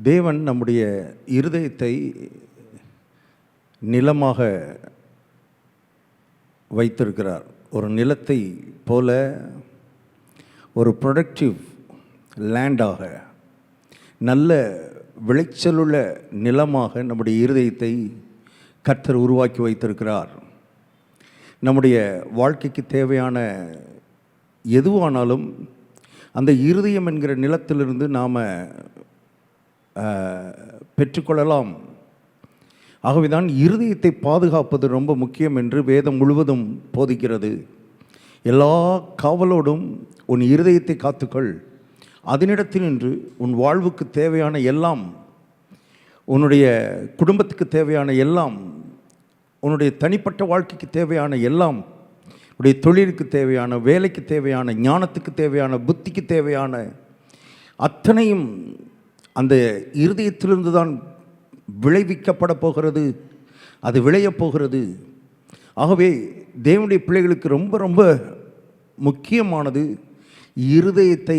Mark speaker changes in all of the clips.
Speaker 1: தேவன் நம்முடைய இருதயத்தை நிலமாக வைத்திருக்கிறார். ஒரு நிலத்தை போல ஒரு ப்ரொடக்டிவ் லேண்டாக, நல்ல விளைச்சலுள்ள நிலமாக நம்முடைய இருதயத்தை கர்த்தர் உருவாக்கி வைத்திருக்கிறார். நம்முடைய வாழ்க்கைக்கு தேவையான எதுவானாலும் அந்த இருதயம் என்கிற நிலத்திலிருந்து நாம் பெற்றுக்கொள்ளலாம். ஆகவேதான் இருதயத்தை பாதுகாப்பது ரொம்ப முக்கியம் என்று வேதம் முழுவதும் போதிக்கிறது. எல்லா காவலோடும் உன் இருதயத்தை காத்துக்கொள், அதனிடத்தில் நின்று உன் வாழ்வுக்கு தேவையான எல்லாம், உன்னுடைய குடும்பத்துக்கு தேவையான எல்லாம், உன்னுடைய தனிப்பட்ட வாழ்க்கைக்கு தேவையான எல்லாம், உன்னுடைய தொழிலுக்கு தேவையான, வேலைக்கு தேவையான, ஞானத்துக்கு தேவையான, புத்திக்கு தேவையான அத்தனையும் அந்த இருதயத்திலிருந்து தான் விளைவிக்கப்பட போகிறது, அது விளையப் போகிறது. ஆகவே தேவனுடைய பிள்ளைகளுக்கு ரொம்ப ரொம்ப முக்கியமானது இருதயத்தை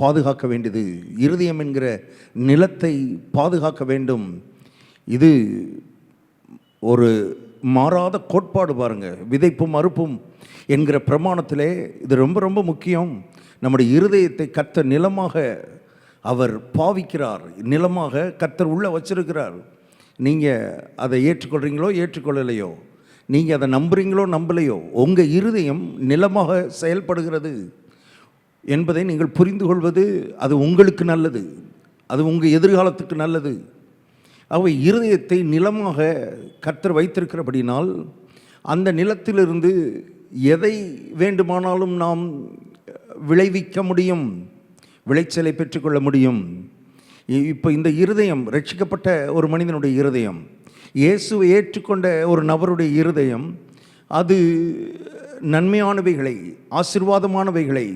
Speaker 1: பாதுகாக்க வேண்டியது. இருதயம் என்கிற நிலத்தை பாதுகாக்க வேண்டும். இது ஒரு மாறாத கோட்பாடு. பாருங்கள், விதைப்பும் அறுப்பும் என்கிற பிரமாணத்திலே இது ரொம்ப ரொம்ப முக்கியம். நம்முடைய இருதயத்தை கர்த்தர் நிலமாக அவர் பாவிக்கிறார், நிலமாக கர்த்தர் உள்ளே வச்சிருக்கிறார். நீங்கள் அதை ஏற்றுக்கொள்கிறீங்களோ ஏற்றுக்கொள்ளலையோ, நீங்கள் அதை நம்புறீங்களோ நம்பலையோ, உங்கள் இருதயம் நிலமாக செயல்படுகிறது என்பதை நீங்கள் புரிந்து கொள்வது அது உங்களுக்கு நல்லது, அது உங்கள் எதிர்காலத்துக்கு நல்லது. அவை இருதயத்தை நிலமாக கர்த்தர் வைத்திருக்கிறபடினால் அந்த நிலத்திலிருந்து எதை வேண்டுமானாலும் நாம் விளைவிக்க முடியும், விளைச்சலை பெற்றுக்கொள்ள முடியும். இப்போ இந்த இருதயம், ரட்சிக்கப்பட்ட ஒரு மனிதனுடைய இருதயம், இயேசுவை ஏற்றுக்கொண்ட ஒரு நபருடைய இருதயம், அது நன்மையானவைகளை, ஆசீர்வாதமானவைகளை,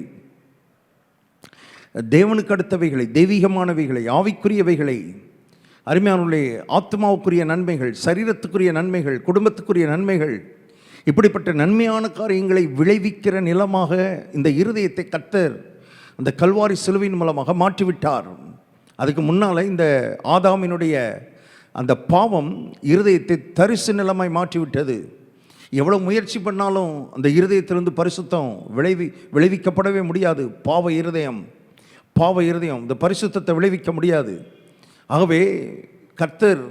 Speaker 1: தேவனுக்கு அடுத்தவைகளை, தெய்வீகமானவைகளை, ஆவிக்குரியவைகளை, அருமையானுடைய ஆத்மாவுக்குரிய நன்மைகள், சரீரத்துக்குரிய நன்மைகள், குடும்பத்துக்குரிய நன்மைகள், இப்படிப்பட்ட நன்மையான காரியங்களை விளைவிக்கிற நிலமாக இந்த இருதயத்தை கர்த்தர் அந்த கல்வாரி சிலுவையின் மூலமாக மாற்றிவிட்டார். அதுக்கு முன்னால் இந்த ஆதாமினுடைய அந்த பாவம் இருதயத்தை தரிசு நிலமாய் மாற்றிவிட்டது. எவ்வளோ முயற்சி பண்ணாலும் அந்த இருதயத்திலிருந்து பரிசுத்தம் விளைவிக்கப்படவே முடியாது. பாவ இருதயம் இந்த பரிசுத்தத்தை விளைவிக்க முடியாது. ஆகவே கர்த்தர்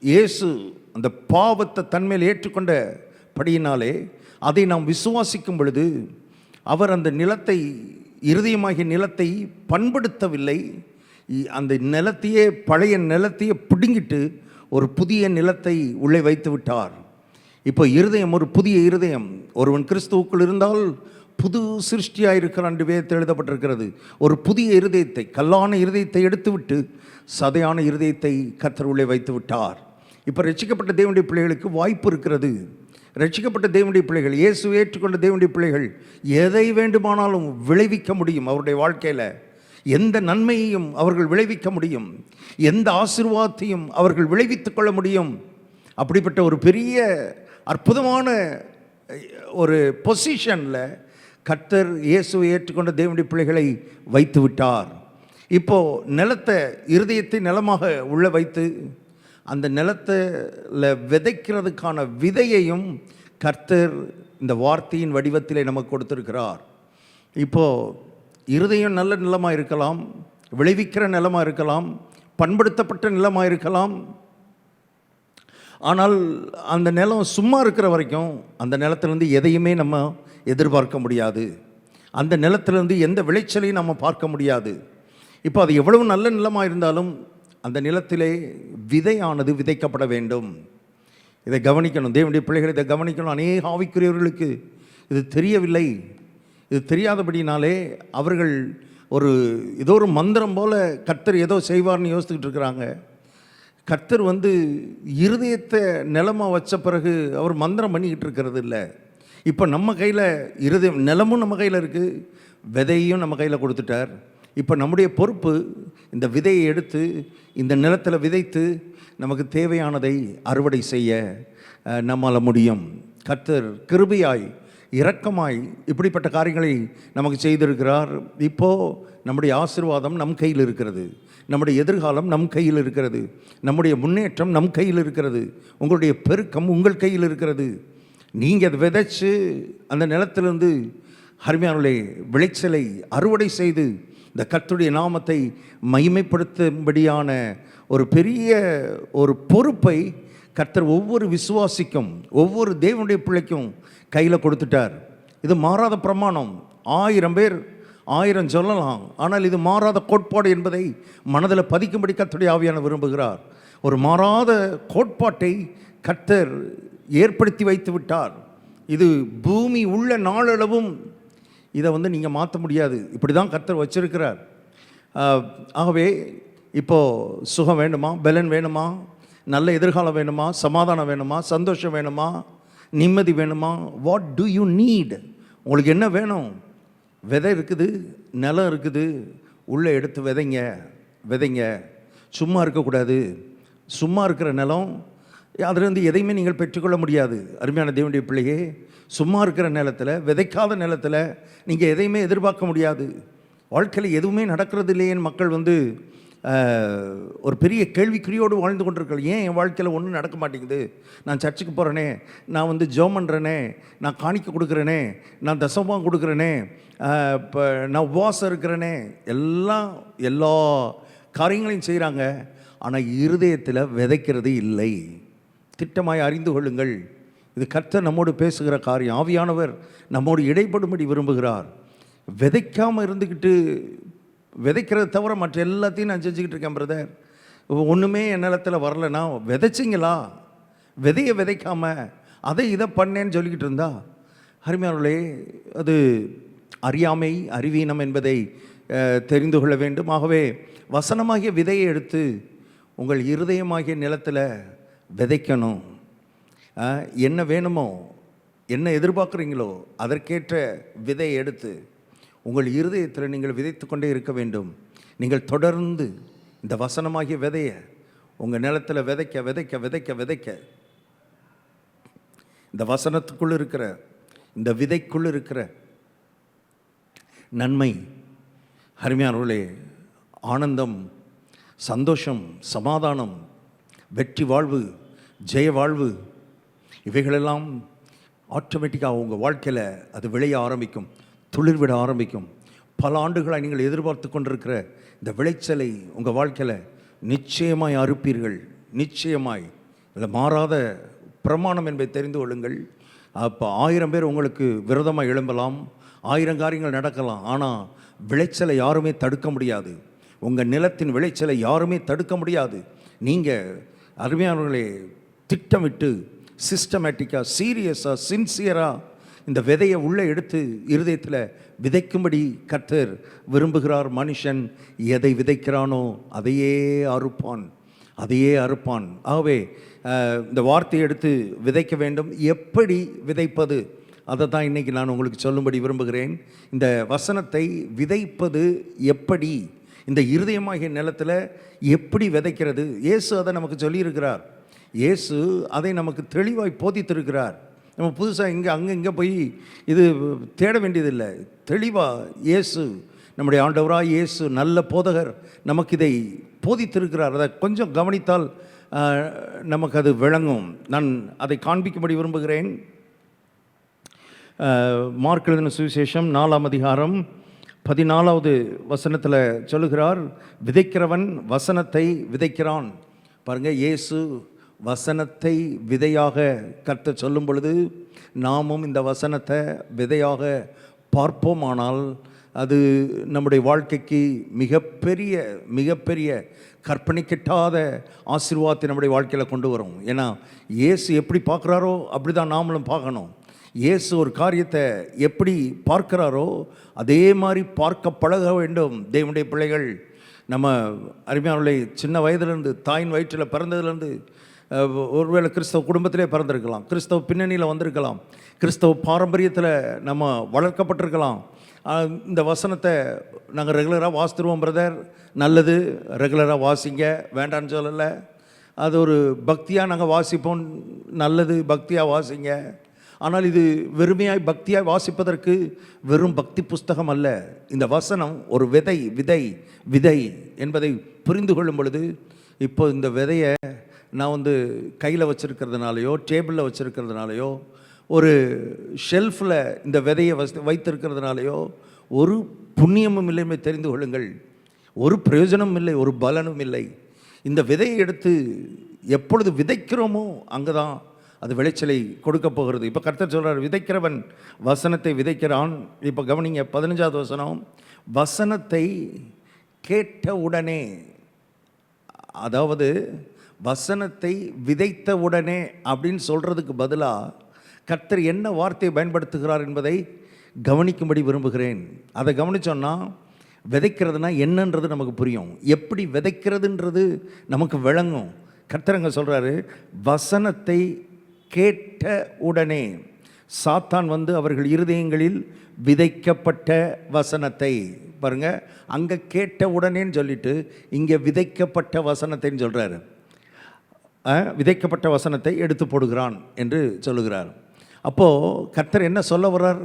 Speaker 1: இயேசு அந்த பாவத்தை தன்மையில் ஏற்றுக்கொண்ட படியினாலே அதை நாம் விசுவாசிக்கும் பொழுது அவர் அந்த நிலத்தை, இருதயமாகிய நிலத்தை பண்படுத்தவில்லை. அந்த நிலத்தையே, பழைய நிலத்தையே பிடுங்கிட்டு ஒரு புதிய நிலத்தை உள்ளே வைத்து விட்டார். இப்போ இருதயம் ஒரு புதிய இருதயம். ஒருவன் கிறிஸ்துவுக்குள் இருந்தால் புது சிருஷ்டியாக இருக்கிறான் என்று வேதத்தில் எழுதப்பட்டிருக்கிறது. ஒரு புதிய இருதயத்தை, கல்லான இருதயத்தை எடுத்துவிட்டு சதையான இருதயத்தை கர்த்தர் உள்ளே வைத்து விட்டார். இப்போ ரட்சிக்கப்பட்ட தேவனுடைய பிள்ளைகளுக்கு வாய்ப்பு இருக்கிறது. ரட்சிக்கப்பட்ட தேவனுடைய பிள்ளைகள், இயேசு ஏற்றுக்கொண்ட தேவனுடைய பிள்ளைகள் எதை வேண்டுமானாலும் விளைவிக்க முடியும். அவருடைய வாழ்க்கையில் எந்த நன்மையையும் அவர்கள் விளைவிக்க முடியும், எந்த ஆசீர்வாதத்தையும் அவர்கள் விளைவித்துக் கொள்ள முடியும். அப்படிப்பட்ட ஒரு பெரிய அற்புதமான ஒரு பொசிஷனில் கர்த்தர் இயேசுவை ஏற்றுக்கொண்ட தேவனுடைய பிள்ளைகளை வைத்து விட்டார். இப்போது நிலத்தை, இருதயத்தை நிலமாக உள்ள வைத்து அந்த நிலத்தில் விதைக்கிறதுக்கான விதையையும் கர்த்தர் இந்த வார்த்தையின் வடிவத்திலே நமக்கு கொடுத்திருக்கிறார். இப்போது இருதயம் நல்ல நிலமாக இருக்கலாம், விளைவிக்கிற நிலமாக இருக்கலாம், பண்படுத்தப்பட்ட நிலமாக இருக்கலாம். ஆனால் அந்த நிலம் சும்மா இருக்கிற வரைக்கும் அந்த நிலத்திலேருந்து எதையுமே நம்ம எதிர்பார்க்க முடியாது. அந்த நிலத்திலேருந்து எந்த விளைச்சலையும் நம்ம பார்க்க முடியாது. இப்போ அது எவ்வளவு நல்ல நிலமாக இருந்தாலும் அந்த நிலத்திலே விதையானது விதைக்கப்பட வேண்டும். இதை கவனிக்கணும், தேவனுடைய பிள்ளைகள் இதை கவனிக்கணும். அநேக ஆவிக்குரியவர்களுக்கு இது தெரியவில்லை. இது தெரியாதபடினாலே அவர்கள் ஏதோ ஒரு மந்திரம் போல் கர்த்தர் ஏதோ செய்வார்னு யோசித்துக்கிட்டு இருக்கிறாங்க. கர்த்தர் இருதயத்தை நிலமாக வச்ச பிறகு அவர் மந்திரம் பண்ணிக்கிட்டு இருக்கிறது இல்லை. இப்போ நம்ம கையில் இருதயம், நிலமும் நம்ம கையில் இருக்குது, விதையும் நம்ம கையில் கொடுத்துட்டார். இப்போ நம்முடைய பொறுப்பு இந்த விதையை எடுத்து இந்த நிலத்தில் விதைத்து நமக்கு தேவையானதை அறுவடை செய்ய நம்மால் முடியும். கர்த்தர் கிருபையாய், இரக்கமாய் இப்படிப்பட்ட காரியங்களை நமக்கு செய்திருக்கிறார். இப்போது நம்முடைய ஆசீர்வாதம் நம் கையில் இருக்கிறது. நம்முடைய எதிர்காலம் நம் கையில் இருக்கிறது. நம்முடைய முன்னேற்றம் நம் கையில் இருக்கிறது. உங்களுடைய பெருக்கம் உங்கள் கையில் இருக்கிறது. நீங்கள் அதை விதைச்சு அந்த நிலத்திலிருந்து அருமையானவர்களே விளைச்சலை அறுவடை செய்து இந்த கர்த்தருடைய நாமத்தை மகிமைப்படுத்தும்படியான ஒரு பெரிய ஒரு பொறுப்பை கர்த்தர் ஒவ்வொரு விசுவாசிக்கும், ஒவ்வொரு தேவனுடைய பிள்ளைக்கும் கையில் கொடுத்துட்டார். இது மாறாத பிரமாணம். 1000 பேர் 1000 சொல்லலாம், ஆனால் இது மாறாத கோட்பாடு என்பதை மனதில் பதிக்கும்படி கர்த்தருடைய ஆவியானவர் விரும்புகிறார். ஒரு மாறாத கோட்பாட்டை கர்த்தர் ஏற்படுத்தி வைத்து விட்டார். இது பூமி உள்ள நாளளவும் இதை நீங்கள் மாற்ற முடியாது. இப்படி தான் கர்த்தர் வச்சிருக்கிறார். ஆகவே இப்போது சுகம் வேணுமா, பலன் வேணுமா, நல்ல எதிர்காலம் வேணுமா, சமாதானம் வேணுமா, சந்தோஷம் வேணுமா, நிம்மதி வேணுமா, வாட் டு யூ நீட்? உங்களுக்கு என்ன வேணும்? விதை இருக்குது, நிலம் இருக்குது, உள்ளே எடுத்து விதைங்க விதைங்க. சும்மா இருக்கக்கூடாது. சும்மா இருக்கிற நிலம், அதிலிருந்து எதையுமே நீங்கள் பெற்றுக்கொள்ள முடியாது. அருமையான தேவனுடைய பிள்ளையே, சும்மா இருக்கிற நிலத்தில், விதைக்காத நிலத்தில் நீங்கள் எதையுமே எதிர்பார்க்க முடியாது. வாழ்க்கையில் எதுவுமே நடக்கிறது இல்லையேன்னு மக்கள் ஒரு பெரிய கேள்விக்குறியோடு வாழ்ந்து கொண்டிருக்கிறார். ஏன் என் வாழ்க்கையில் ஒன்றும் நடக்க மாட்டேங்குது? நான் சர்ச்சுக்கு போகிறேனே, நான் ஜெபம் பண்ணுறேனே, நான் காணிக்க கொடுக்குறேனே, நான் தசமம் கொடுக்குறேனே, இப்போ நான் உபவாசம் இருக்கிறேனே, எல்லா காரியங்களையும் செய்கிறாங்க. ஆனால் இருதயத்தில் விதைக்கிறது இல்லை. திட்டமாய் அறிந்து கொள்ளுங்கள், இது கர்த்தர் நம்மோடு பேசுகிற காரியம். ஆவியானவர் நம்மோடு இடைப்படும்படி விரும்புகிறார். விதைக்காமல் இருந்துக்கிட்டு, விதைக்கிறத தவிர மற்ற எல்லாத்தையும் நான் செஞ்சுக்கிட்டு இருக்கேன் பிரதர், ஒன்றுமே என் நிலத்தில் வரலைன்னா, விதைச்சிங்களா? விதையை விதைக்காமல் அதை இதை பண்ணேன்னு சொல்லிக்கிட்டு இருந்தா, அருமையானவர்களே, அது அறியாமை, அறிவீனம் என்பதை தெரிந்து கொள்ள வேண்டும். ஆகவே வசனமாகிய விதையை எடுத்து உங்கள் இருதயமாகிய நிலத்தில் விதைக்கணும். என்ன வேணுமோ, என்ன எதிர்பார்க்குறீங்களோ அதற்கேற்ற விதையை எடுத்து உங்கள் இருதயத்தில் நீங்கள் விதைத்து கொண்டே இருக்க வேண்டும். நீங்கள் தொடர்ந்து இந்த வசனமாகிய விதையை உங்கள் நிலத்தில் விதைக்க விதைக்க விதைக்க விதைக்க இந்த வசனத்துக்குள் இருக்கிற, இந்த விதைக்குள் இருக்கிற நன்மை, அருமையானவர்களே, ஆனந்தம், சந்தோஷம், சமாதானம், வெற்றி வாழ்வு, ஜெய வாழ்வு, இவைகளெல்லாம் ஆட்டோமேட்டிக்காக உங்கள் வாழ்க்கையில் அது விளைய ஆரம்பிக்கும், துளிர்விட ஆரம்பிக்கும். பல ஆண்டுகளாக நீங்கள் எதிர்பார்த்து கொண்டிருக்கிற இந்த விளைச்சலை உங்கள் வாழ்க்கையில் நிச்சயமாய் அறுப்பீர்கள். நிச்சயமாய். இதில் மாறாத பிரமாணம் என்பதை தெரிந்து கொள்ளுங்கள். அப்போ 1000 பேர் உங்களுக்கு விரோதமாக எழும்பலாம், 1000 காரியங்கள் நடக்கலாம், ஆனால் விளைச்சலை யாருமே தடுக்க முடியாது. உங்கள் நிலத்தின் விளைச்சலை யாருமே தடுக்க முடியாது. நீங்கள் அருமையானவர்களே, திட்டமிட்டு சிஸ்டமேட்டிக்காக, சீரியஸாக, சின்சியராக இந்த விதையை உள்ளே எடுத்து இருதயத்தில் விதைக்கும்படி கர்த்தர் விரும்புகிறார். மனுஷன் எதை விதைக்கிறானோ அதையே அறுப்பான், அதையே அறுப்பான். ஆகவே இந்த வார்த்தையை எடுத்து விதைக்க வேண்டும். எப்படி விதைப்பது, அதை தான் இன்றைக்கி நான் உங்களுக்கு சொல்லும்படி விரும்புகிறேன். இந்த வசனத்தை விதைப்பது எப்படி, இந்த இருதயமாகிய நிலத்தில் எப்படி விதைக்கிறது, இயேசு அதை நமக்கு சொல்லியிருக்கிறார். இயேசு அதை நமக்கு தெளிவாய் போதித்திருக்கிறார். நம்ம புதுசாக இங்கே போய் இது தேட வேண்டியதில்லை. தெளிவாக இயேசு, நம்முடைய ஆண்டவராக இயேசு, நல்ல போதகர், நமக்கு இதை போதித்திருக்கிறார். அதை கொஞ்சம் கவனித்தால் நமக்கு அது விளங்கும். நான் அதை காண்பிக்கும்படி விரும்புகிறேன். மார்க் எழுதின சுவிசேஷம் 4ஆம் அதிகாரம் 14வது வசனத்தில் சொல்லுகிறார், விதைக்கிறவன் வசனத்தை விதைக்கிறான். பாருங்கள், இயேசு வசனத்தை விதையாக கர்த்தர் சொல்லும் பொழுது நாமும் இந்த வசனத்தை விதையாக பார்ப்போமானால் அது நம்முடைய வாழ்க்கைக்கு மிகப்பெரிய மிகப்பெரிய கற்பனை கெட்டாத ஆசீர்வாதத்தை நம்முடைய வாழ்க்கையில் கொண்டு வரும். ஏன்னா இயேசு எப்படி பார்க்குறாரோ அப்படி தான் நாமளும் பார்க்கணும். இயேசு ஒரு காரியத்தை எப்படி பார்க்கிறாரோ அதே மாதிரி பார்க்க பழக வேண்டும் தேவனுடைய பிள்ளைகள். நம்ம அருமையானவர்களை, சின்ன வயதிலிருந்து, தாயின் வயிற்றில் பிறந்ததுலேருந்து, ஒருவேளை கிறிஸ்தவ குடும்பத்திலே பிறந்திருக்கலாம், கிறிஸ்தவ பின்னணியில் வந்திருக்கலாம், கிறிஸ்தவ பாரம்பரியத்தில் நம்ம வளர்க்கப்பட்டிருக்கலாம். இந்த வசனத்தை நாங்கள் ரெகுலராக வாசித்துருவோம் பிரதர், நல்லது, ரெகுலராக வாசிங்க, வேண்டான்னு சொல்லலை. அது ஒரு பக்தியாக நாங்கள் வாசிப்போம், நல்லது, பக்தியாக வாசிங்க. ஆனால் இது வெறுமையாய் பக்தியாய் வாசிப்பதற்கு வெறும் பக்தி புஸ்தகம் அல்ல. இந்த வசனம் ஒரு விதை விதை விதை என்பதை புரிந்து கொள்ளும் பொழுது, இப்போ இந்த விதையை நான் கையில் வச்சுருக்கிறதுனாலையோ டேபிளில் வச்சுருக்கிறதுனாலையோ ஒரு ஷெல்ஃபில் இந்த விதையை வைத்திருக்கிறதுனாலையோ ஒரு புண்ணியமும் இல்லை, தெரிந்து கொள்ளுங்கள். ஒரு பிரயோஜனமும் இல்லை, ஒரு பலனும் இல்லை. இந்த விதையை எடுத்து எப்பொழுது விதைக்கிறோமோ அங்கே தான் அது விளைச்சலை கொடுக்க போகிறது. இப்போ கர்த்தர் சொல்கிறார், விதைக்கிறவன் வசனத்தை விதைக்கிறான். இப்போ கவனிங்க 15வது வசனம், வசனத்தை கேட்ட உடனே, அதாவது வசனத்தை விதைத்த உடனே அப்படின்னு சொல்கிறதுக்கு பதிலாக கர்த்தர் என்ன வார்த்தையை பயன்படுத்துகிறார் என்பதை கவனிக்கும்படி விரும்புகிறேன். அதை கவனித்தோன்னா விதைக்கிறதுனா என்னன்றது நமக்கு புரியும், எப்படி விதைக்கிறதுன்றது நமக்கு விளங்கும். கர்த்தரங்க சொல்கிறாரு, வசனத்தை கேட்ட உடனே. சாத்தான் அவர்கள் இருதயங்களில் விதைக்கப்பட்ட வசனத்தை பாருங்க, அங்கே கேட்ட உடனேன்னு சொல்லிட்டு இங்கே விதைக்கப்பட்ட வசனத்தைன்னு சொல்கிறாரு. விதைக்கப்பட்ட வசனத்தை எடுத்து போடுகிறான் என்று சொல்லுகிறார். அப்போது கர்த்தர் என்ன சொல்ல வர்றார்?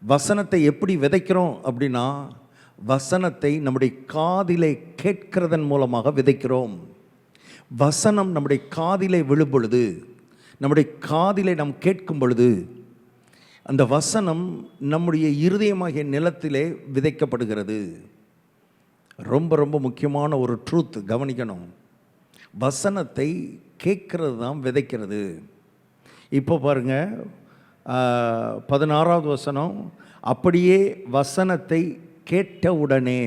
Speaker 1: வசனத்தை எப்படி விதைக்கிறோம் அப்படின்னா, வசனத்தை நம்முடைய காதிலே கேட்கிறதன் மூலமாக விதைக்கிறோம். வசனம் நம்முடைய காதிலே விழும் பொழுது, நம்முடைய காதிலே நாம் கேட்கும் பொழுது, அந்த வசனம் நம்முடைய இருதயமாகிய நிலத்திலே விதைக்கப்படுகிறது. ரொம்ப ரொம்ப முக்கியமான ஒரு ட்ரூத் கவனிக்கணும். வசனத்தை கேட்கறது தான் விதைக்கிறது. இப்போ பாருங்க 16வது வசனம், அப்படியே வசனத்தை கேட்ட உடனே.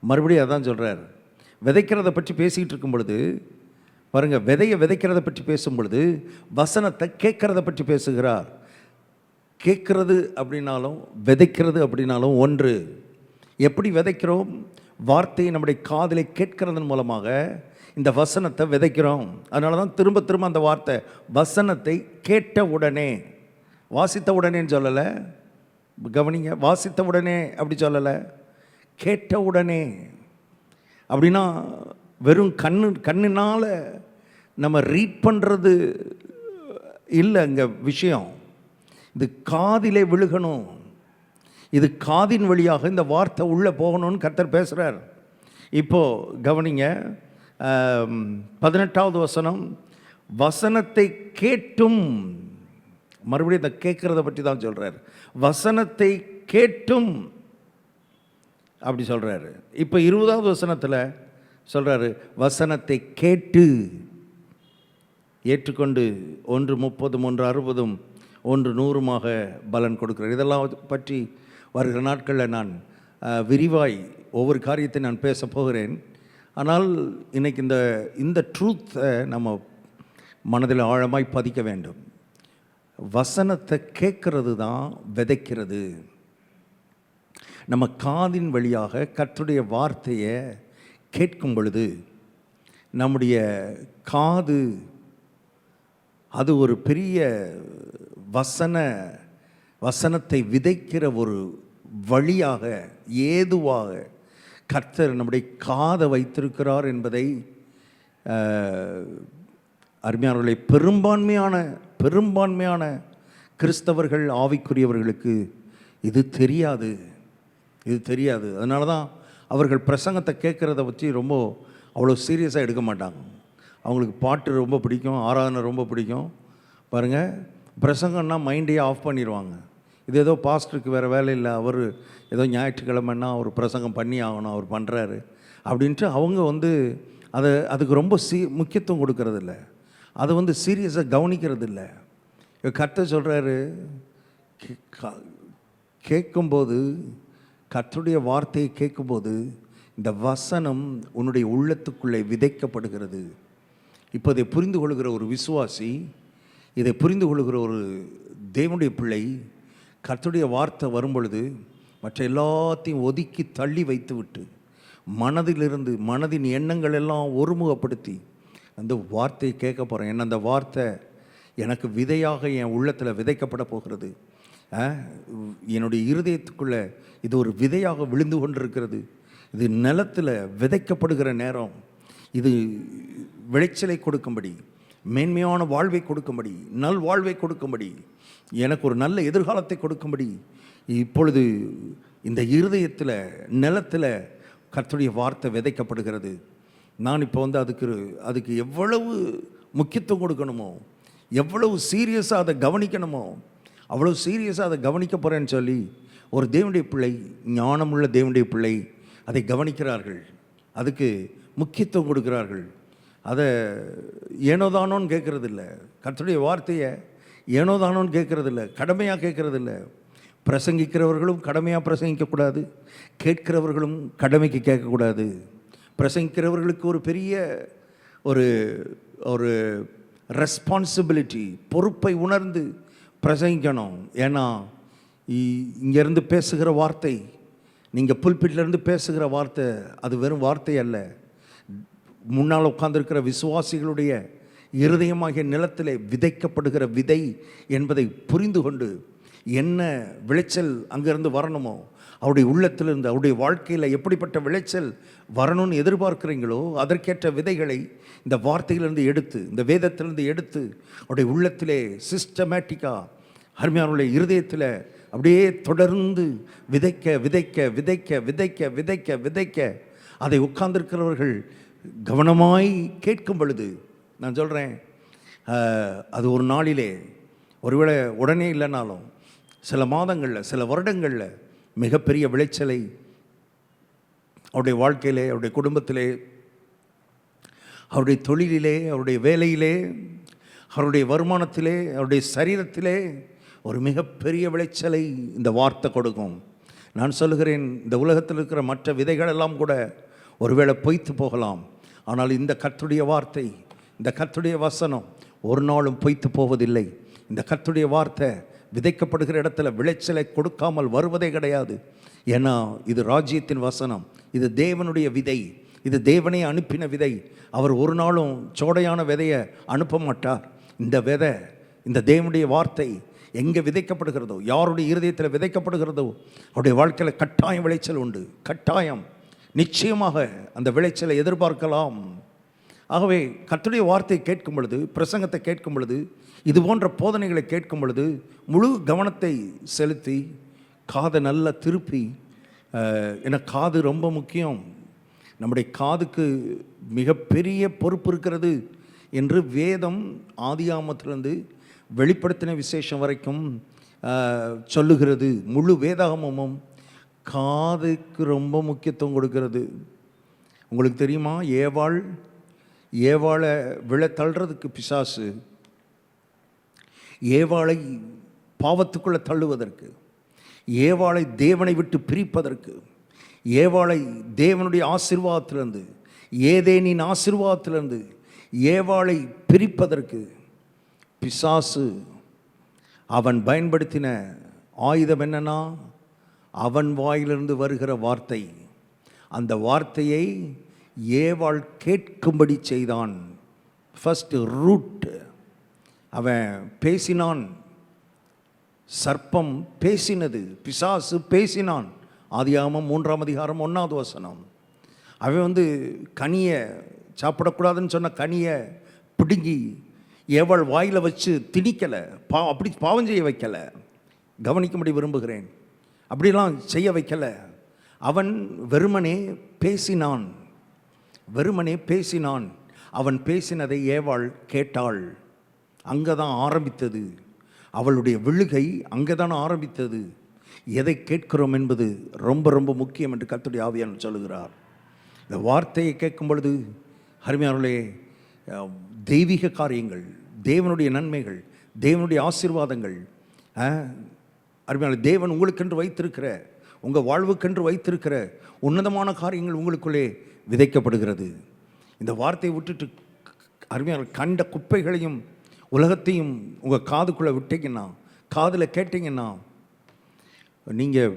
Speaker 1: மறுபடியும் அதான் சொல்கிறார். விதைக்கிறத பற்றி பேசிக்கிட்டு இருக்கும் பொழுது பாருங்கள், விதையை விதைக்கிறத பற்றி பேசும் பொழுது வசனத்தை கேட்கறத பற்றி பேசுகிறார். கேட்கறது அப்படின்னாலும் விதைக்கிறது அப்படின்னாலும் ஒன்று. எப்படி விதைக்கிறோம்? வார்த்தையை நம்முடைய காதிலே கேட்கறதன் மூலமாக இந்த வசனத்தை விதைக்கிறோம். அதனால தான் திரும்ப திரும்ப அந்த வார்த்தை வசனத்தை கேட்ட உடனே, வாசித்த உடனேன்னு சொல்லலை. கவனிங்க, வாசித்த உடனே அப்படி சொல்லலை, கேட்ட உடனே. அப்படின்னா வெறும் கண்ணினால் நம்ம ரீட் பண்ணுறது இல்லை இங்கே விஷயம். இது காதிலே விழுகணும். இது காதின் வழியாக இந்த வார்த்தை உள்ளே போகணும்னு கர்த்தர் பேசுகிறார். இப்போது கவனிங்க 18வது வசனம், வசனத்தை கேட்டும். மறுபடியும் இந்த கேட்குறத பற்றி தான் சொல்கிறார். வசனத்தை கேட்டும் அப்படி சொல்கிறாரு. இப்போ 20வது வசனத்தில் சொல்கிறாரு, வசனத்தை கேட்டு ஏற்றுக்கொண்டு 1 30 1 60 1 100 பலன் கொடுக்குறார். இதெல்லாம் பற்றி வருகிற நாட்களில் நான் விரிவாய் ஒவ்வொரு காரியத்தை நான் பேச போகிறேன். ஆனால் இன்றைக்கி இந்த ட்ரூத்தை நம்ம மனதில் ஆழமாய் பதிக்க வேண்டும். வசனத்தை கேட்கறது தான் விதைக்கிறது. நம்ம காதின் வழியாக கர்த்தருடைய வார்த்தையை கேட்கும் பொழுது நம்முடைய காது அது ஒரு பெரிய வசனத்தை விதைக்கிற ஒரு வழியாக, ஏதுவாக கர்த்தர் நம்முடைய காதை வைத்திருக்கிறார் என்பதை அருமையானவர்களை பெரும்பான்மையான கிறிஸ்தவர்கள், ஆவிக்குரியவர்களுக்கு இது தெரியாது. அதனால தான் அவர்கள் பிரசங்கத்தை கேட்குறத பற்றி அவ்வளோ சீரியஸாக எடுக்க மாட்டாங்க. அவங்களுக்கு பாட்டு ரொம்ப பிடிக்கும், ஆராதனை ரொம்ப பிடிக்கும். பாருங்கள், பிரசங்கம்னா மைண்டையே ஆஃப் பண்ணிடுவாங்க. இது ஏதோ பாஸ்டருக்கு வேறு வேலை இல்லை, அவர் ஏதோ ஞாயிற்றுக்கிழமைன்னா அவர் பிரசங்கம் பண்ணி ஆகணும், அவர் பண்ணுறாரு அப்படின்ட்டு அவங்க அதுக்கு ரொம்ப முக்கியத்துவம் கொடுக்கறதில்ல. அதை சீரியஸாக கவனிக்கிறதில்ல. கர்த்தர் சொல்கிறாரு, கேட்கும்போது, கர்த்தருடைய வார்த்தையை கேட்கும்போது இந்த வசனம் உன்னுடைய உள்ளத்துக்குள்ளே விதைக்கப்படுகிறது. இப்போ இதை புரிந்து கொள்கிற ஒரு விசுவாசி, இதை புரிந்து கொள்கிற ஒரு தேவனுடைய பிள்ளை, கர்த்தருடைய வார்த்தை வரும்பொழுது மற்ற எல்லாத்தையும் ஒதுக்கி தள்ளி வைத்து விட்டு மனதின் எண்ணங்கள் எல்லாம் ஒருமுகப்படுத்தி அந்த வார்த்தையை கேட்க போகிறேன். என்ன அந்த வார்த்தை எனக்கு விதையாக என் உள்ளத்தில் விதைக்கப்பட போகிறது. என்னுடைய இருதயத்துக்குள்ளே இது ஒரு விதையாக விழுந்து கொண்டிருக்கிறது. இது நிலத்தில் விதைக்கப்படுகிற நேரம். இது விளைச்சலை கொடுக்கும்படி, மேன்மையான வாழ்வை கொடுக்கும்படி, நல் வாழ்வை கொடுக்கும்படி, எனக்கு ஒரு நல்ல எதிர்காலத்தை கொடுக்கும்படி இப்பொழுது இந்த இருதயத்தில் நிலத்தில் கர்த்தருடைய வார்த்தை விதைக்கப்படுகிறது. நான் இப்போ வந்து அதுக்கு எவ்வளவு முக்கியத்துவம் கொடுக்கணுமோ, எவ்வளவு சீரியஸாக அதை கவனிக்கணுமோ அவ்வளோ சீரியஸாக அதை கவனிக்க போகிறேன்னு சொல்லி ஒரு தேவனுடைய பிள்ளை, ஞானமுள்ள தேவனுடைய பிள்ளை அதை கவனிக்கிறார்கள், அதுக்கு முக்கியத்துவம் கொடுக்கிறார்கள். அதை ஏனோதானோன்னு கேட்குறதில்ல, கர்த்தருடைய வார்த்தையை ஏனோதானோன்னு கேட்குறதில்ல, கடமையாக கேட்குறதில்ல. பிரசங்கிக்கிறவர்களும் கடமையாக பிரசங்கிக்கக்கூடாது, கேட்கிறவர்களும் கடமைக்கு கேட்கக்கூடாது. பிரசங்கிக்கிறவர்களுக்கு ஒரு பெரிய ஒரு ஒரு ரெஸ்பான்சிபிலிட்டி, பொறுப்பை உணர்ந்து பிரசங்கிக்கணும். ஏன்னா இங்கேருந்து பேசுகிற வார்த்தை, நீங்கள் புல்பிட்லேருந்து பேசுகிற வார்த்தை அது வெறும் வார்த்தை அல்ல. முன்னால் உட்கார்ந்திருக்கிற விசுவாசிகளுடைய இருதயமாகிய நிலத்திலே விதைக்கப்படுகிற விதை என்பதை புரிந்து கொண்டு என்ன விளைச்சல் அங்கேருந்து வரணுமோ, அவருடைய உள்ளத்திலிருந்து அவருடைய வாழ்க்கையில் எப்படிப்பட்ட விளைச்சல் வரணும்னு எதிர்பார்க்குறீங்களோ அதற்கேற்ற விதைகளை இந்த வார்த்தையிலிருந்து எடுத்து, இந்த வேதத்திலிருந்து எடுத்து அவருடைய உள்ளத்திலே சிஸ்டமேட்டிக்காக அருமையானுடைய இருதயத்தில் அப்படியே தொடர்ந்து விதைக்க விதைக்க விதைக்க விதைக்க விதைக்க விதைக்க அதை உட்கார்ந்திருக்கிறவர்கள் கவனமாய் கேட்கும் பொழுது, நான் சொல்கிறேன், அது ஒரு நாளிலே ஒருவேளை உடனே இல்லைனாலும் சில மாதங்களில், சில வருடங்களில் மிகப்பெரிய விளைச்சலை அவருடைய வாழ்க்கையிலே, அவருடைய குடும்பத்திலே, அவருடைய தொழிலிலே, அவருடைய வேலையிலே, அவருடைய வருமானத்திலே, அவருடைய சரீரத்திலே ஒரு மிகப்பெரிய விளைச்சலை இந்த வார்த்தை கொடுக்கும். நான் சொல்லுகிறேன், இந்த உலகத்தில் இருக்கிற மற்ற விதைகளெல்லாம் கூட ஒருவேளை பொய்த்து போகலாம், ஆனால் இந்த கர்த்தருடைய வார்த்தை, இந்த கர்த்தருடைய வசனம் ஒரு நாளும் பொய்த்து போவதில்லை. இந்த கர்த்தருடைய வார்த்தை விதைக்கப்படுகிற இடத்துல விளைச்சலை கொடுக்காமல் வருவதே கிடையாது. ஏன்னா இது ராஜ்யத்தின் வசனம், இது தேவனுடைய விதை, இது தேவனே அனுப்பின விதை. அவர் ஒரு நாளும் சோடையான விதையை அனுப்ப மாட்டார். இந்த விதை, இந்த தேவனுடைய வார்த்தை எங்கே விதைக்கப்படுகிறதோ, யாருடைய இருதயத்தில் விதைக்கப்படுகிறதோ அவருடைய வாழ்க்கையில் கட்டாயம் விளைச்சல் உண்டு. கட்டாயம், நிச்சயமாக அந்த விளைச்சலை எதிர்பார்க்கலாம். ஆகவே கர்த்தருடைய வார்த்தையை கேட்கும் பொழுது, பிரசங்கத்தை கேட்கும் பொழுது, இது போன்ற போதனைகளை கேட்கும் பொழுது முழு கவனத்தை செலுத்தி காதை நல்லா திருப்பி, ஏன்னா காது ரொம்ப முக்கியம். நம்முடைய காதுக்கு மிகப்பெரிய பொறுப்பு இருக்கிறது என்று வேதம் ஆதியாமத்திலிருந்து வெளிப்படுத்தின விசேஷம் வரைக்கும் சொல்லுகிறது. முழு வேதாகமமும் காதுக்கு ரொம்ப முக்கியத்துவம் கொடுக்கிறது. உங்களுக்கு தெரியுமா, ஏவாளை விழ தள்ளுறதுக்கு பிசாசு, ஏவாளை பாவத்துக்குள்ளே தள்ளுவதற்கு, ஏவாளை தேவனை விட்டு பிரிப்பதற்கு, ஏவாளை தேவனுடைய ஆசீர்வாதத்திலிருந்து, ஏதேனின் ஆசீர்வாதத்திலிருந்து ஏவாளை பிரிப்பதற்கு பிசாசு அவன் பயன்படுத்தின ஆயுதம் என்னன்னா, அவன் வாயிலிருந்து வருகிற வார்த்தை. அந்த வார்த்தையை ஏவாள் கேட்கும்படி செய்தான். ஃபர்ஸ்ட் ரூட், அவன் பேசினான், சர்ப்பம் பேசினது, பிசாசு பேசினான். ஆதியாகமம் 3ஆம் அதிகாரம் 1வது வசனம். அவன் கனியை சாப்பிடக்கூடாதுன்னு சொன்ன கனியை பிடுங்கி ஏவாள் வாயில் வச்சு திணிக்கலை, அப்படி பாவம் செய்ய வைக்கலை. கவனிக்கும்படி விரும்புகிறேன், அப்படிலாம் செய்ய வைக்கலை. அவன் வெறுமனே பேசினான், வெறுமனே பேசினான். அவன் பேசினதை ஏவாள் கேட்டாள். அங்கே தான் ஆரம்பித்தது அவளுடைய விழுகை, அங்கே தான் ஆரம்பித்தது. எதை கேட்கிறோம் என்பது ரொம்ப ரொம்ப முக்கியம் என்று கர்த்தருடைய ஆவியானவர் சொல்லுகிறார். இந்த வார்த்தையை கேட்கும் பொழுது அருமையானவர்களே, தெய்வீக காரியங்கள், தேவனுடைய நன்மைகள், தேவனுடைய ஆசீர்வாதங்கள், அருமையான தேவன் உங்களுக்கென்று வைத்திருக்கிற, உங்கள் வாழ்வுக்கென்று வைத்திருக்கிற உன்னதமான காரியங்கள் உங்களுக்குள்ளே விதைக்கப்படுகிறது. இந்த வார்த்தையை விட்டுட்டு அருமையான கண்ட குப்பைகளையும் உலகத்தையும் உங்கள் காதுக்குள்ளே விட்டீங்கன்னா, காதில் கேட்டிங்கன்னா, நீங்கள்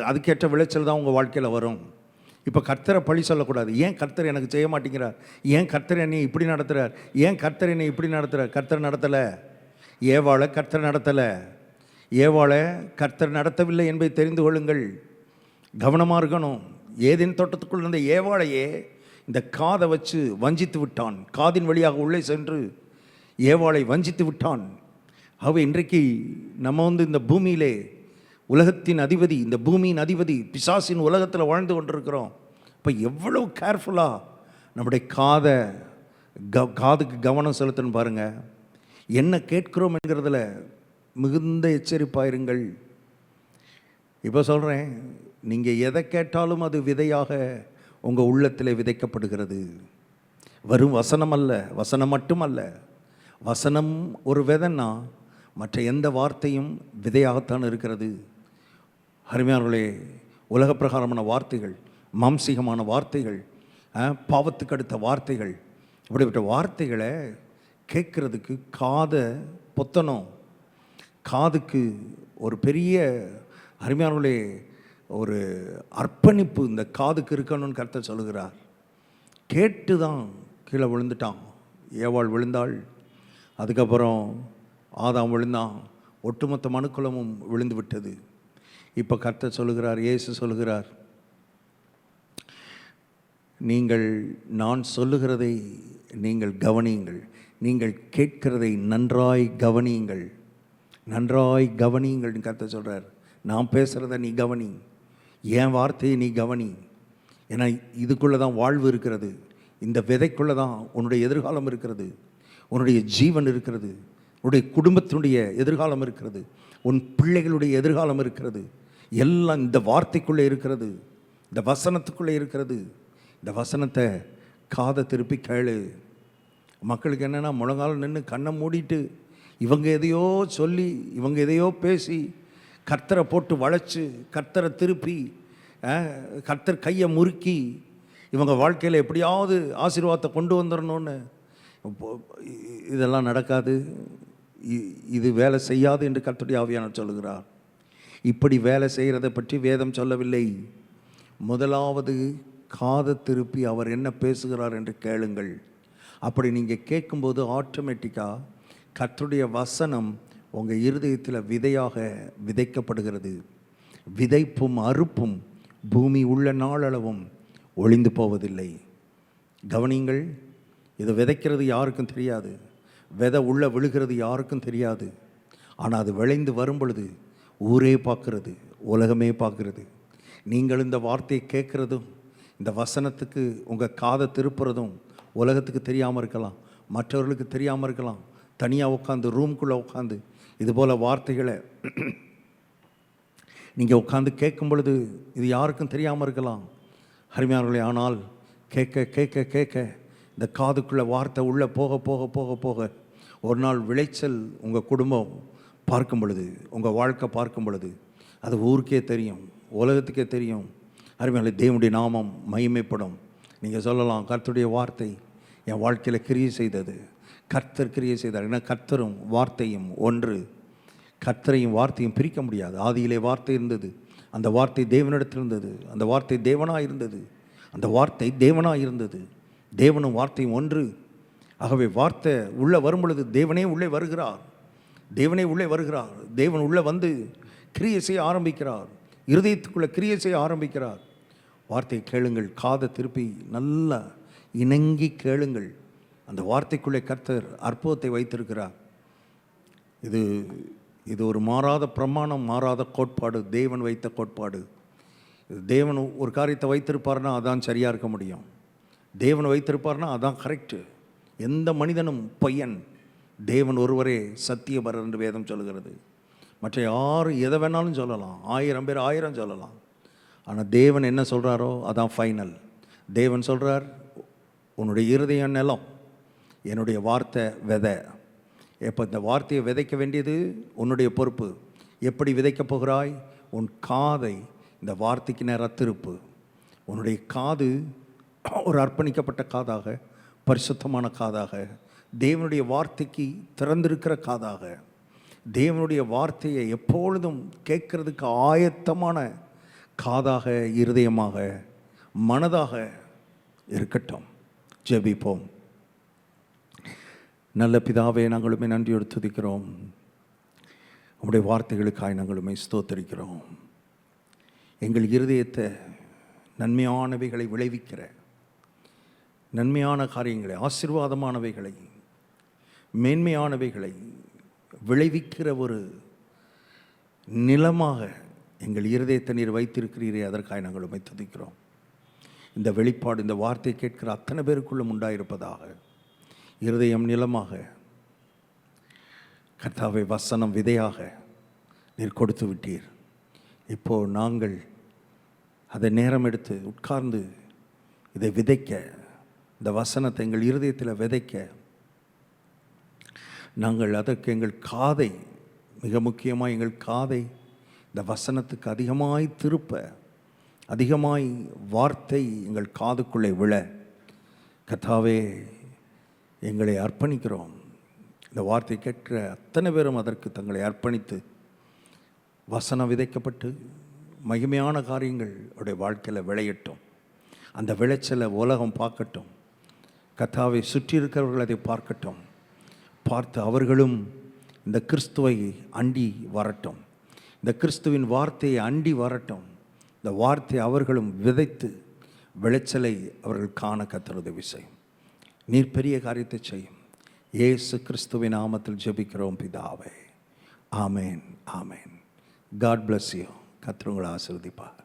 Speaker 1: அதுக்கேற்ற விளைச்சல் தான் உங்கள் வாழ்க்கையில் வரும். இப்போ கர்த்தரை பழி சொல்லக்கூடாது. ஏன் கர்த்தர் எனக்கு செய்ய மாட்டேங்கிறார், ஏன் கர்த்தர் என்னை இப்படி நடத்துகிறார், ஏன் கர்த்தர் என்னை இப்படி நடத்துகிறார். கர்த்தர் நடத்தலை, ஏவாளை கர்த்தர் நடத்தலை. ஏவாளை கர்த்தர் நடத்தவில்லை என்பதை தெரிந்து கொள்ளுங்கள். கவனமாக இருக்கணும். ஏதேன் தோட்டத்துக்குள் இருந்த ஏவாளையே இந்த காதை வச்சு வஞ்சித்து விட்டான். காதின் வழியாக உள்ளே சென்று ஏவாளை வஞ்சித்து விட்டான். ஆகவே இன்றைக்கு நம்ம இந்த பூமியிலே உலகத்தின் அதிபதி, இந்த பூமியின் அதிபதி பிசாசின் உலகத்தில் வாழ்ந்து கொண்டிருக்கிறோம். இப்போ எவ்வளோ கேர்ஃபுல்லாக நம்முடைய காதுக்கு கவனம் செலுத்தணும் பாருங்கள். என்ன கேட்கிறோம் என்கிறதுல மிகுந்த எச்சரிப்பாயிருங்கள். இப்போ சொல்கிறேன், நீங்கள் எதை கேட்டாலும் அது விதையாக உங்கள் உள்ளத்தில் விதைக்கப்படுகிறது. வரும் வசனம் அல்ல, வசனம் மட்டுமல்ல. வசனம் ஒரு விதைன்னா மற்ற எந்த வார்த்தையும் விதையாகத்தான் இருக்கிறது. அருமையானவர்களே, உலக பிரகாரமான வார்த்தைகள், மாம்சீகமான வார்த்தைகள், பாவத்துக்கு அடுத்த வார்த்தைகள், இப்படிப்பட்ட வார்த்தைகளை கேட்குறதுக்கு காதை பொத்தணும். காதுக்கு ஒரு பெரிய அருமையானவர்களே ஒரு அர்ப்பணிப்பு இந்த காதுக்கு இருக்கணும்னு கர்த்தர் சொல்லுகிறார். கேட்டு தான் கீழே விழுந்துட்டான். ஏவாள் விழுந்தாள், அதுக்கப்புறம் ஆதாம் விழுந்தான், ஒட்டுமொத்த மனுக்குலமும் விழுந்து விட்டது. இப்போ கர்த்தர் சொல்லுகிறார், இயேசு சொல்லுகிறார், நீங்கள் நான் சொல்லுகிறதை நீங்கள் கவனியுங்கள், நீங்கள் கேட்கிறதை நன்றாய் கவனியுங்கள், நன்றாய் கவனியுங்கள்னு கர்த்தர் சொல்கிறார். நான் பேசுகிறத நீ கவனி, என் வார்த்தையை நீ கவனி. ஏன்னா இதுக்குள்ளே தான் வாழ்வு இருக்கிறது. இந்த விதைக்குள்ளே தான் உன்னுடைய எதிர்காலம் இருக்கிறது, உன்னுடைய ஜீவன் இருக்கிறது, உன்னுடைய குடும்பத்தினுடைய எதிர்காலம் இருக்கிறது, உன் பிள்ளைகளுடைய எதிர்காலம் இருக்கிறது. எல்லாம் இந்த வார்த்தைக்குள்ளே இருக்கிறது, இந்த வசனத்துக்குள்ளே இருக்கிறது. இந்த வசனத்தை காதை திருப்பி கேளு. மக்களுக்கு என்னென்னா முழங்கால நின்று கண்ணை மூடிட்டு இவங்க எதையோ சொல்லி இவங்க எதையோ பேசி கர்த்தரை போட்டு வளைச்சு கர்த்தரை திருப்பி கர்த்தர் கையை முறுக்கி இவங்க வாழ்க்கையில் எப்படியாவது ஆசீர்வாதத்தை கொண்டு வந்துடணும்னு. இதெல்லாம் நடக்காது, இது வேலை செய்யாது என்று கர்த்தருடைய ஆவியானவர் சொல்லுகிறார். இப்படி வேலை செய்கிறதை பற்றி வேதம் சொல்லவில்லை. முதலாவது காதை திருப்பி அவர் என்ன பேசுகிறார் என்று கேளுங்கள். அப்படி நீங்கள் கேட்கும்போது ஆட்டோமேட்டிக்காக கர்த்தருடைய வசனம் உங்கள் இருதயத்தில் விதையாக விதைக்கப்படுகிறது. விதைப்பும் அறுப்பும் பூமி உள்ள நாளளவும் ஒளிந்து போவதில்லை. கவனிங்கள், இதை விதைக்கிறது யாருக்கும் தெரியாது, விதை உள்ள விழுகிறது யாருக்கும் தெரியாது. ஆனால் அது விளைந்து வரும் பொழுது ஊரே பார்க்கிறது, உலகமே பார்க்கிறது. நீங்கள் இந்த வார்த்தையை கேட்குறதும் இந்த வசனத்துக்கு உங்கள் காதை திருப்புறதும் உலகத்துக்கு தெரியாமல் இருக்கலாம், மற்றவர்களுக்கு தெரியாமல் இருக்கலாம். தனியாக உட்காந்து ரூம்குள்ளே உட்காந்து இதுபோல் வார்த்தைகளை நீங்கள் உட்காந்து கேட்கும் பொழுது இது யாருக்கும் தெரியாமல் இருக்கலாம். அருமையானவர்களே, ஆனால் கேட்க கேட்க கேட்க இந்த காதுக்குள்ளே வார்த்தை உள்ளே போக போக போக போக ஒரு நாள் விளைச்சல் உங்கள் குடும்பம் பார்க்கும் பொழுது, உங்கள் வாழ்க்கை பார்க்கும் பொழுது அது ஊருக்கே தெரியும், உலகத்துக்கே தெரியும். அருமையானவர்களே, தேவனுடைய நாமம் மகிமைப்படும். நீங்கள் சொல்லலாம், கர்த்தருடைய வார்த்தை என் வாழ்க்கையில் கிரியை செய்தது, கர்த்தர் கிரியை செய்தார். ஏன்னா கர்த்தரும் வார்த்தையும் ஒன்று. கர்த்தரையும் வார்த்தையும் பிரிக்க முடியாது. ஆதியிலே வார்த்தை இருந்தது, அந்த வார்த்தை தேவனிடத்தில் இருந்தது, அந்த வார்த்தை தேவனாக இருந்தது, அந்த வார்த்தை தேவனாக இருந்தது. தேவனும் வார்த்தையும் ஒன்று. ஆகவே வார்த்தை உள்ளே வரும் பொழுது தேவனே உள்ளே வருகிறார், தேவனே உள்ளே வருகிறார். தேவன் உள்ளே வந்து கிரியை செய்ய ஆரம்பிக்கிறார், இருதயத்துக்குள்ளே கிரியை செய்ய ஆரம்பிக்கிறார். வார்த்தையை கேளுங்கள், காதை திருப்பி நல்லா இணங்கி கேளுங்கள். அந்த வார்த்தைக்குள்ளே கர்த்தர் அற்புதத்தை வைத்திருக்கிறார். இது ஒரு மாறாத பிரமாணம், மாறாத கோட்பாடு, தேவன் வைத்த கோட்பாடு. தேவன் ஒரு காரியத்தை வைத்திருப்பார்னா அதான் சரியாக இருக்க முடியும். தேவன் வைத்திருப்பார்னா அதான் கரெக்டு. எந்த மனிதனும் பொய்யன், தேவன் ஒருவரே சத்தியபரர் என்று வேதம் சொல்கிறது. மற்ற யாரும் எதை வேணாலும் சொல்லலாம், 1000 பேர் 1000 சொல்லலாம். ஆனால் தேவன் என்ன சொல்கிறாரோ அதான் ஃபைனல். தேவன் சொல்கிறார், உன்னுடைய இருதயம் நிலம், என்னுடைய வார்த்தை விதை. எப்போ இந்த வார்த்தையை விதைக்க வேண்டியது உன்னுடைய பொறுப்பு. எப்படி விதைக்கப் போகிறாய்? உன் காதை இந்த வார்த்தைக்கு நேராக திருப்பு. உன்னுடைய காது ஒரு அர்ப்பணிக்கப்பட்ட காதாக, பரிசுத்தமான காதாக, தேவனுடைய வார்த்தைக்கு திறந்திருக்கிற காதாக, தேவனுடைய வார்த்தையை எப்பொழுதும் கேட்கறதுக்கு ஆயத்தமான காதாக, இருதயமாக, மனதாக இருக்கட்டும். ஜெபிப்போம். நல்ல பிதாவே, நாங்களுமே நன்றியோடு துதிக்கிறோம். உம்முடைய வார்த்தைகளுக்காய் நாங்களுமே ஸ்தோத்தரிக்கிறோம். எங்கள் இருதயத்தை நன்மையானவைகளை விளைவிக்கிற நன்மையான காரியங்களை, ஆசீர்வாதமானவைகளை, மேன்மையானவைகளை விளைவிக்கிற ஒரு நிலமாக எங்கள் இருதயத்தை நீர் வைத்திருக்கிறீரே, அதற்காக நாங்கள் உம்மை துதிக்கிறோம். இந்த வெளிப்பாடு, இந்த வார்த்தை கேட்கிற அத்தனை பேருக்குள்ளும் உண்டாயிருப்பதாக. இருதயம் நிலமாக, கர்த்தாவே வசனம் விதையாக நீர் கொடுத்து விட்டீர். இப்போது நாங்கள் அதை நேரம் எடுத்து உட்கார்ந்து இதை விதைக்க, இந்த வசனத்தை எங்கள் இருதயத்தில் விதைக்க, நாங்கள் அதற்கு எங்கள் காதை, மிக முக்கியமாக எங்கள் காதை இந்த வசனத்துக்கு அதிகமாய் திருப்ப, அதிகமாய் வார்த்தை எங்கள் காதுக்குள்ளே விழ, கர்த்தாவே எங்களை அர்ப்பணிக்கிறோம். இந்த வார்த்தை கேட்கிற அத்தனை பேரும் அதற்கு தங்களை அர்ப்பணித்து வசனம் விதைக்கப்பட்டு மகிமையான காரியங்கள் அவருடைய வாழ்க்கையில் விளையட்டும். அந்த விளைச்சலை உலகம் பார்க்கட்டும். கர்த்தாவை சுற்றி இருக்கிறவர்கள் அதை பார்க்கட்டும். பார்த்து அவர்களும் இந்த கிறிஸ்துவை அண்டி வரட்டும். இந்த கிறிஸ்துவின் வார்த்தையை அண்டி வரட்டும். இந்த வார்த்தை அவர்களும் விதைத்து விளைச்சலை அவர்கள் காண கர்த்தர் உதவி செய்யும். நீர் பெரிய காரியத்தை செய்யும். இயேசு கிறிஸ்துவின் நாமத்தில் ஜெபிக்கிறோம் பிதாவே. ஆமேன், ஆமேன். God bless you. கர்த்தர் உங்களை ஆசீர்வதிப்பார்.